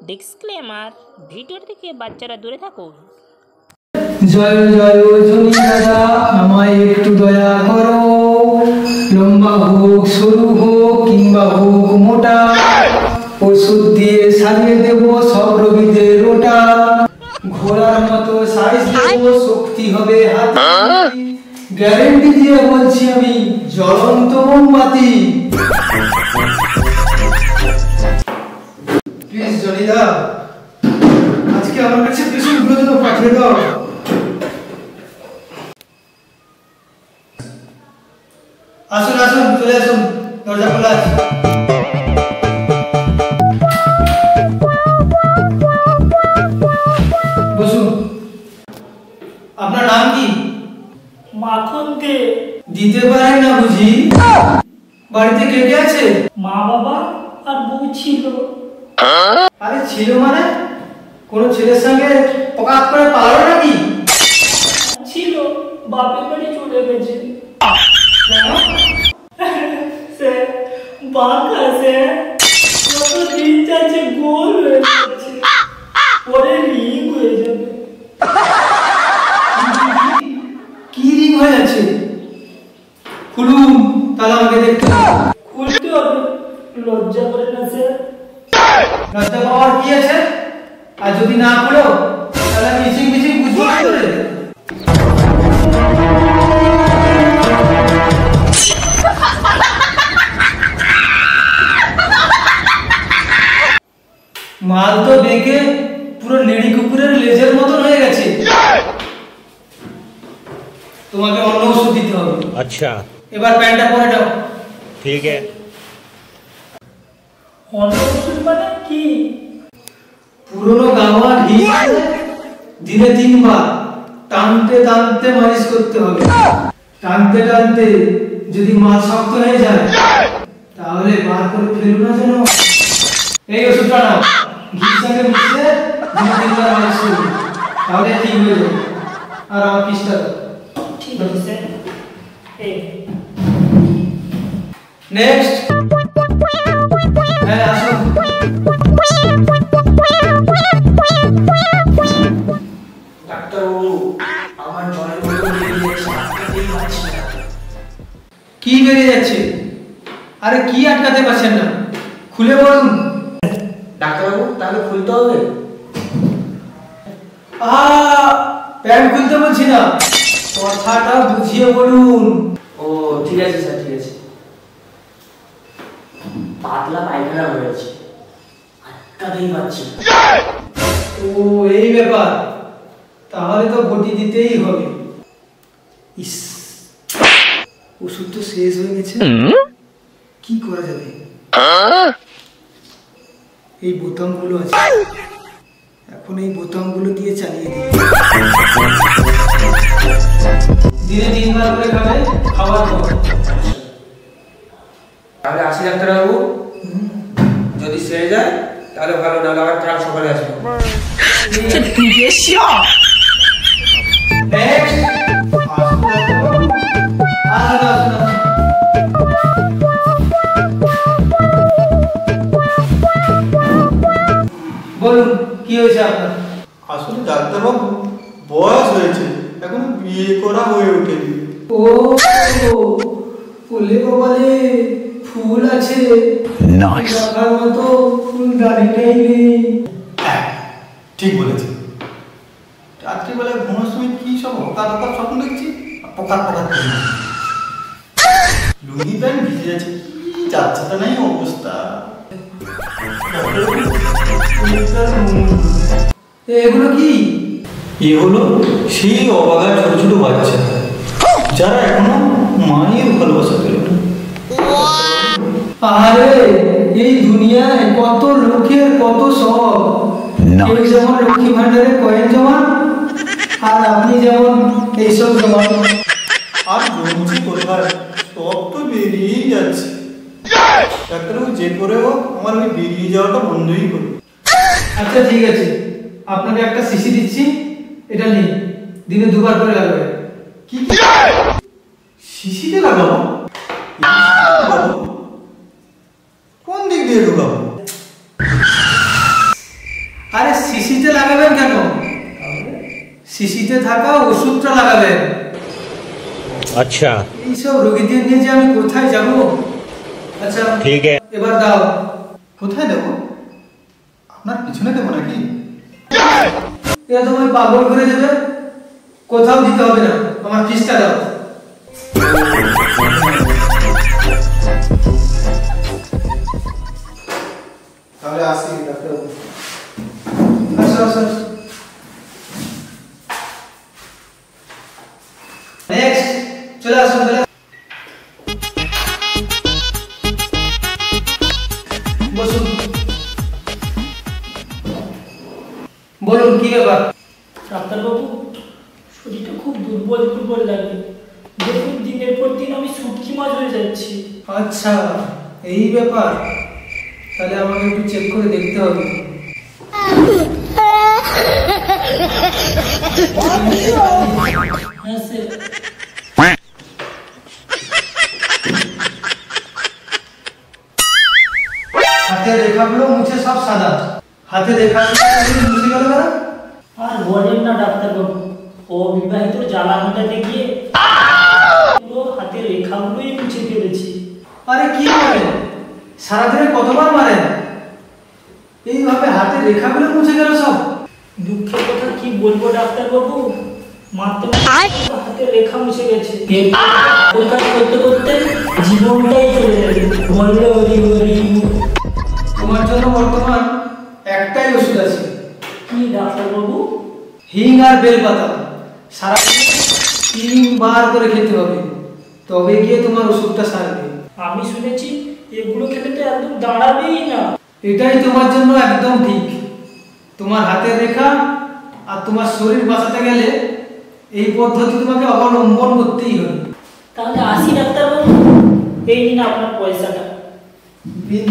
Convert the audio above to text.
Disclaimer, video থেকে বাচ্চারা দূরে থাকুন। জয় জয় জনি দাদা, আমায় একটু দয়া করো। লম্বা হোক, সরু হোক কিংবা হোক মোটা, ওষুধ দিয়ে সারিয়ে দেবো সব রোগীদের ওটা। ঘোড়ার মতো সাইজ দেবো, শক্তি হবে হাতে, গ্যারেন্টি দিয়ে বলছি আমি জ্বলন্ত মোমবাতি। প্লিজ জনিদা, আজকে আমার কাছে পেশেন্টগুলো জন্য পাঠিয়ে দাও। আসুন আসুন, চলে আসুন, দরজা খোলা আছে। বসুন। আপনার নাম কি? মাখন দে। দিতে পারেন না বুঝি? বাড়িতে কে কে আছে? মা বাবা আর বউ ছিল। আরে ছিল মানে? কোনো ছেলের সঙ্গে পকাত করে পালালো নাকি? ছিল, বাপের বাড়ি চলে গেছে। সে বাঁকা সে কত দিন যাচ্ছে গোল হয়ে যাচ্ছে, পরে রিং হয়ে যাবে। কি রিং হয়ে যাচ্ছে? খুলুন, তাহলে আমাকে দেখতে হবে। খুলতে হবে, লজ্জা করে না সে। লজ্জা পাওয়ার কি আছে? আর যদি না খুলো তাহলে মিচিং মিচিং বুঝবো কি করে? মাল তো দেখে পুরো লেডি কুকুরের লেজের মতন হয়ে গেছে। তোমাকে অন্য ওষুধ দিতে হবে। अच्छा, এবার প্যান্টটা পরে দাও। ठीक है। অন্য ওষুধ মানে কি? পুরনো গাওয়া ঘি দিনে 3 বার টানতে টানতে মালিশ করতে হবে। টানতে টানতে যদি মাল শক্ত হয়ে যায় তাহলে বার করে ফেলু না যেন। এই ওষুধটা নাও, ঘির সঙ্গে মিশিয়ে দিনে 3 বার মালিশ করবে, তাহলে ঠিক হয়ে যাবে। আর আমার পিসটা দাও। ঠিক আছে স্যার। এই নেক্সট। হ্যাঁ আসুন। ডাক্তারবাবু, আমার জলের বোতল বেরিয়ে যাচ্ছে, আটকাতেই পারছি না। কি বেরিয়ে যাচ্ছে? আরে কি আটকাতে পারছেন না? খুলে বলুন। ডাক্তারবাবু, তাহলে খুলতে হবে? প্যান্ট খুলতে বলছি না, কথাটা বুঝিয়ে বলুন। ও ঠিক আছে স্যার, ঠিক আছে। পাতলা পায়খানা হয়েছে, আটকাতেই পারছি না। ও এই ব্যাপার, তাহলে তো ভর্তি দিতেই হবে। ইস, ওষুধ তো শেষ হয়ে গেছে, কি করা যাবে? এই বোতামগুলো আছে, এখন এই বোতামগুলো দিয়ে চালিয়ে দিই। দিনে 3 বার করে খাবে, খাওয়ার পর। তাহলে আসি ডাক্তারবাবু, যদি সেরে যায় তাহলে ভালো, নাহলে আবার কাল সকালে আসবো। নেক্সট। বলুন কি হয়েছে আপনার? আসলে ডাক্তারবাবু, বয়স হয়েছে, এখন বিয়ে করা হয়ে ওঠেনি। ও বলে বলে ফুল আছে, নাইস, রাখার মতো ফুল দাঁড়িয়েই নেই। ঠিক বলেছে। রাত্রিবেলায় ঘুমানোর সময় কি সব হকার হকার স্বপ্ন দেখছি, পকার পকার লুঙ্গি প্যান্ট ভিজে যাচ্ছে, কি যাচ্ছে তা নাই অবস্থা। এগুলো কি? এ হলো সেই অবাগা ছোট ছোট বাচ্চা যারা এখনো মায়ের ভালোবাসা পেল না। আরে এই দুনিয়ায় কত লোকের কত সব। কেউ যেমন লক্ষ্মী ভান্ডারে কয়েন জমান, আর আপনি যেমন এইসব জমান। আর জমছি কোথায়, সব তো বেরিয়েই যাচ্ছে। ডাক্তারবাবু, যে করে হোক আমার ওই বেরিয়ে যাওয়াটা বন্ধই করুন। আচ্ছা ঠিক আছে, আপনাকে একটা শিশি দিচ্ছি, এটা নিন, দিনে 2 বার করে লাগবে। কি শিশিতে লাগাবো? কোন দিক দিয়ে ঢুকাবো? আরে শিশিতে লাগাবেন কেন? শিশিতে থাকা ওষুধটা লাগাবেন। अच्छा এইসব রোগীদের নিয়ে যে আমি কোথায় যাব? আচ্ছা ठीक है। এবার দাও। কোথায় দেবো? আপনার পিছনে দেবো নাকি? এটা তোমায় পাগল করে দেবে, কোথাও দিতে হবে না, আমার ফিসটা দাও। তাহলে আসি ডাক্তার। আসো আসো। নেক্সট চলে আসো চলে আসো। বসুন। বলুন কি ব্যাপার? ডাক্তারবাবু, শরীরটা খুব দুর্বল দুর্বল লাগে। দেখুন দিনের পর দিন আমি শুটকি মাছ হয়ে যাচ্ছি। আচ্ছা এই ব্যাপার, তাহলে আমাকে একটু চেক করে দেখতে হবে। হ্যাঁ স্যার। হাতের রেখাগুলো মুছে সব সাদা, হাতের রেখাগুলো মুছে গেল না? আর বলেন না ডাক্তারবাবু, অবিবাহিত জ্বালা মেটাতে গিয়ে পুরো হাতের রেখাগুলোই মুছে ফেলেছি। আরে কি করেন, সারাদিনে কতবার মারেন? এইভাবে হাতের রেখাগুলো মুছে গেল সব। দুঃখের কথা কি বলবো ডাক্তারবাবু, মারতে মারতে হাতের রেখা মুছে গেছে। এরপর কাজ করতে করতে জীবনটাই চলে যাবে। বললে হরি হরি। তোমার জন্য বর্তমান একটাই ওষুধ আছে, কি ডাক্তারবাবু? হিং আর বেলপাতা। সারাদিন 3 বার করে খেতে হবে, তবে গিয়ে তোমার ওষুধটা সারবে। আমি শুনেছি এগুলো খেলে তো একদম দাঁড়াবেই না। এটাই তোমার জন্য একদম ঠিক। তোমার হাতের রেখা আর তোমার শরীর বাঁচাতে গেলে এই পদ্ধতি তোমাকে অবলম্বন করতেই হবে। তাহলে আসি ডাক্তারবাবু, এই নিন আপনার পয়সাটা। বিল